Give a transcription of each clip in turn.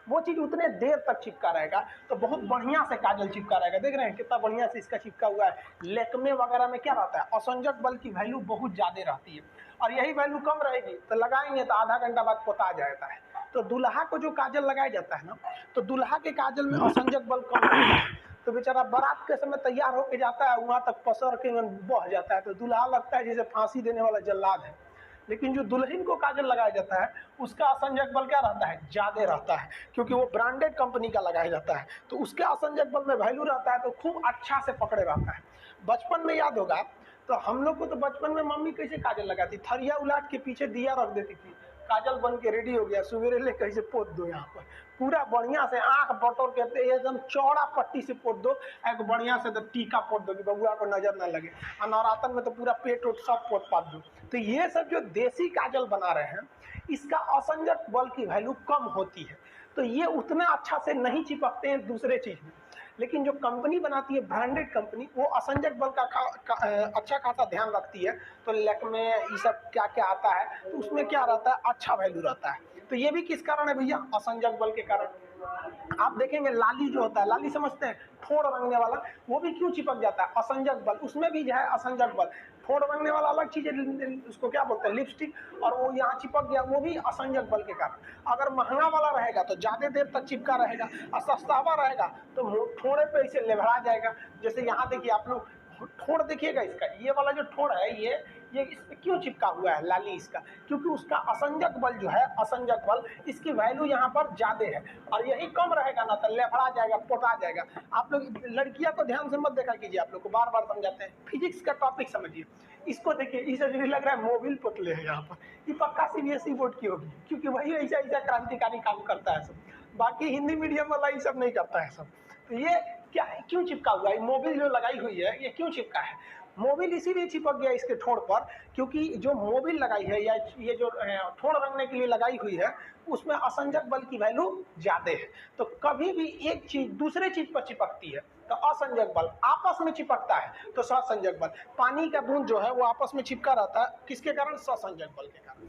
वो चीज़ उतने देर तक चिपका रहेगा। तो बहुत बढ़िया से काजल चिपका रहेगा। देख रहे हैं कितना बढ़िया से इसका चिपका हुआ है। लेक्मे वगैरह में क्या रहता है, असंजक बल की वैल्यू बहुत ज़्यादा रहती है, और यही वैल्यू कम रहेगी तो लगाएंगे तो आधा घंटा बाद पोता जाता है। तो दूल्हा को जो काजल लगाया जाता है ना, तो दूल्हा के काजल में असंजक बल कम रहता है। तो बेचारा बारात के समय तैयार होके जाता है, वहां तक पसर के बह जाता है, तो दूल्हा लगता है जैसे फांसी देने वाला जल्लाद है। लेकिन जो दुल्हन को काजल लगाया जाता है उसका असंजक बल क्या रहता है, ज्यादा रहता है, क्योंकि वो ब्रांडेड कंपनी का लगाया जाता है, तो उसके असंजक बल में वैल्यू रहता है, तो खूब अच्छा से पकड़े रहता है। बचपन में याद होगा तो हम लोग को तो बचपन में मम्मी कैसे काजल लगाती, थरिया उलाट के पीछे दिया रख देती थी, काजल बन के रेडी हो गया, सवेरे ले कैसे पोत दो यहाँ पर, पूरा बढ़िया से आंख बटोर के एकदम चौड़ा पट्टी से पोत दो, एक बढ़िया से तो टीका पोत दो कि बबुआ को नजर ना लगे, और नवरात्र में तो पूरा पेट उट सब पोत पात दो। तो ये सब जो देसी काजल बना रहे हैं इसका असंजक बल की वैल्यू कम होती है, तो ये उतना अच्छा से नहीं चिपकते हैं दूसरे चीज में। लेकिन जो कंपनी बनाती है ब्रांडेड कंपनी, वो असंजक बल का अच्छा खासा ध्यान रखती है। तो लैक्मे ये सब क्या क्या आता है, तो उसमें क्या रहता है, अच्छा वैल्यू रहता है। तो ये भी किस कारण है भैया, असंजक बल के कारण। आप देखेंगे लाली जो होता है, लाली समझते हैं, ठोड़ रंगने वाला, वो भी क्यों चिपक जाता है, असंजक बल, उसमें भी जो है असंजक बल। ठोड़ रंगने वाला अलग चीज है, उसको क्या बोलते हैं, लिपस्टिक, और वो यहाँ चिपक गया, वो भी असंजक बल के कारण। अगर महंगा वाला रहेगा तो ज्यादा देर तक चिपका रहेगा, और सस्ता रहेगा तो ठोड़े पे इसे लेभरा जाएगा। जैसे यहाँ देखिए आप लोग ठोड़ देखिएगा इसका, ये वाला जो ठोड़ है ये इस पे क्यों चिपका हुआ है लाली इसका, क्योंकि उसका असंजक बल जो है, असंजक बल इसकी वैल्यू यहाँ पर ज्यादा है, और यही कम रहेगा ना तो लेफड़ा जाएगा, पोटा जाएगा। आप लोग लड़कियां को ध्यान से मत देखा कीजिए, आप लोग को बार बार समझाते हैं, फिजिक्स का टॉपिक समझिए। इसको देखिए, इसे जो लग रहा है मोबिल पुतले है यहाँ पर, ये पक्का सीबीएसई बोर्ड की होगी, क्योंकि वही ऐसा ऐसा क्रांतिकारी काम करता है सब, बाकी हिंदी मीडियम वाला ये सब नहीं करता है सब। तो ये क्या है, क्यों चिपका हुआ है, मोबिल जो लगाई हुई है ये क्यों चिपका है, मोबिल इसीलिए चिपक गया इसके ठोड़ पर, क्योंकि जो मोबिल लगाई है या ये जो ठोड़ रंगने के लिए लगाई हुई है उसमें असंजक बल की वैल्यू ज्यादा है। तो कभी भी एक चीज दूसरे चीज पर चिपकती है तो असंजक बल, आपस में चिपकता है तो ससंजक बल। पानी का बूंद जो है वो आपस में चिपका रहता है, किसके कारण, ससंजक बल के कारण।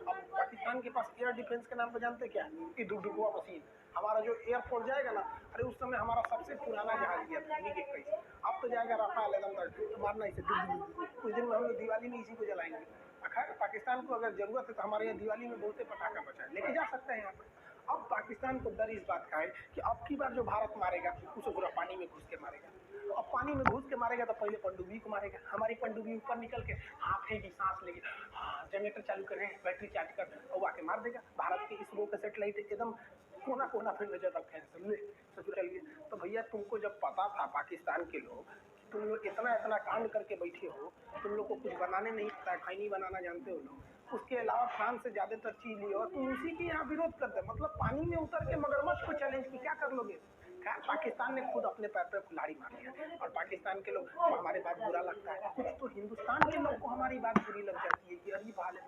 अब पाकिस्तान के पास एयर डिफेंस के नाम पर जानते क्या है, ये डुडुआ मशीन, हमारा जो एयरफोर्स जाएगा ना, अरे उस समय हमारा सबसे पुराना जहाज गया था मिग 21, अब तो जाएगा राफेल एकदम तो मारना इसे कुछ दिन में हम लोग दिवाली में इसी को जलाएंगे। खैर पाकिस्तान को अगर जरूरत है तो हमारे यहाँ दिवाली में बहुते पटाखा बचा है, लेके जा सकते हैं यहाँ पर। अब पाकिस्तान को डर इस बात का है कि अब की बार जो भारत मारेगा उसे पूरा पानी में घुस के मारेगा। अब पानी में घुस के मारेगा तो पहले पनडुब्बी को मारेगा, हमारी पनडुब्बी ऊपर निकल के हाफेगी, सांस लेगी, जनरेटर चालू करें, बैटरी चार्ज कर, और आके मार देगा। भारत की इसरो के सेटेलाइट एकदम कोना कोना पे नजर रखे हैं, समझे, चलिए। तो भैया तुमको जब पता था पाकिस्तान के लोग, तुम लोग इतना इतना कांड करके बैठे हो, तुम लोग को कुछ बनाने नहीं आता, खैनी बनाना जानते हो लोग, उसके अलावा फ्रांस से ज्यादातर चीज लियो और तुम उसी के यहाँ विरोध करते, मतलब पानी में उतर के मगरमच्छ को चैलेंज की, क्या कर लोगे। खैर पाकिस्तान ने खुद अपने पैर पे कुल्हाड़ी मार लिया, और पाकिस्तान के लोग को हमारी बात बुरा लगता है, कुछ तो हिंदुस्तान के लोग को हमारी बात बुरी लग जाती है, यही बात है।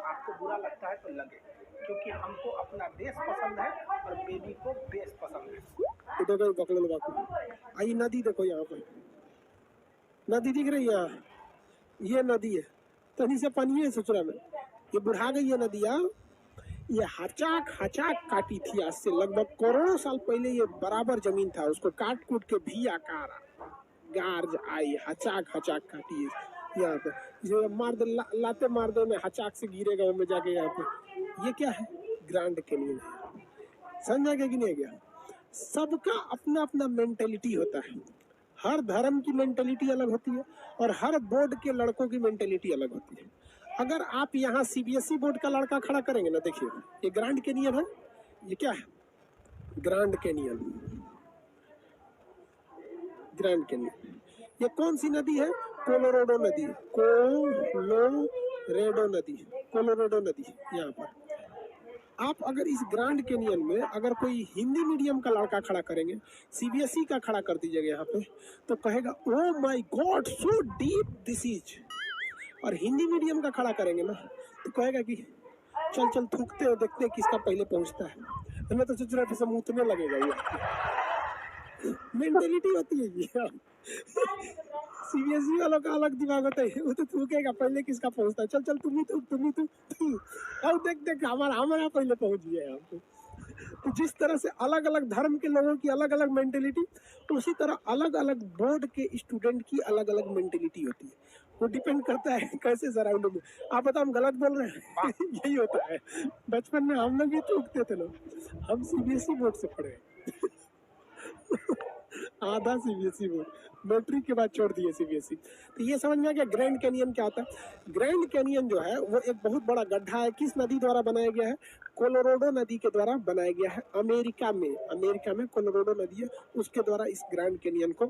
आपको बुरा लगता है तो लगे, क्योंकि हमको अपना देश पसंद है और बेबी को देश पसंद है। देखो बकले बापू, आई नदी देखो, यहाँ पर नदी दिख रही है, ये नदी है, तो नीचे पानी है ससुरा में, ये बुढ़ा गई है नदिया, ये हचाक हचाक काटी थी आज से लगभग करोड़ों साल पहले, ये बराबर जमीन था, उसको काट कूट के भी आकार गार्ज आई, हचाक हचाक काटी है यहाँ पे, जो मार दे लाते मार दे में हचाक से गिरेगा में जाके यहाँ पे। ये क्या है, ग्रैंड कैनियन है, समझा गया कि नहीं गया। सबका अपना अपना मेंटेलिटी होता है, हर धर्म की मेंटेलिटी अलग होती है और हर बोर्ड के लड़कों की मेंटेलिटी अलग होती है। अगर आप यहाँ सीबीएसई बोर्ड का लड़का खड़ा करेंगे ना, देखिए ये ग्रैंड कैनियन है, ये क्या है, ग्रैंड कैनियन, ग्रैंड कैनियन। ये कौन सी नदी है, कोलोराडो नदी, कोलोरेडो नदी, कोलोराडो नदी। यहाँ पर आप अगर इस ग्रैंड कैनियन में अगर कोई हिंदी मीडियम का लड़का खड़ा करेंगे, सीबीएसई का खड़ा कर दीजिएगा यहाँ पे, तो कहेगा oh my God so deep this is. और हिंदी मीडियम का खड़ा करेंगे ना तो कहेगा कि चल चल थूकते हो, देखते हैं किसका पहले पहुंचता है। मैं तो सोच रहा था मुतने लगेगा, ये मेंटेलिटी होती है ये। सीबीएसई वालों का अलग दिमाग होता है, वो तो थूकेगा पहले किसका पहुंचता है, चल चल तुम ही थूक, अब देख देख हमारा पहले पहुंच गया यहाँ पे। तो जिस तरह से अलग अलग धर्म के लोगों की अलग अलग मेंटेलिटी, उसी तरह अलग अलग बोर्ड के स्टूडेंट की अलग अलग मेंटेलिटी होती है। वो डिपेंड करता है कैसे सराउंडिंग में। आप बताओ हम गलत बोल रहे हैं? यही होता है। बचपन में हम लोग भी तो उठते थे लोग, हम सीबीएसई बोर्ड से पढ़े आधा सीबीएसई बोर्ड, मैट्रिक के बाद छोड़ दिए सीबीएसई। तो ये समझ में आ गया ग्रैंड कैनियन क्या होता है। ग्रैंड कैनियन जो है वो एक बहुत बड़ा गड्ढा है। किस नदी द्वारा बनाया गया है? कोलोराडो नदी के द्वारा बनाया गया है। अमेरिका में कोलोराडो नदी है, उसके द्वारा इस ग्रैंड कैनियन को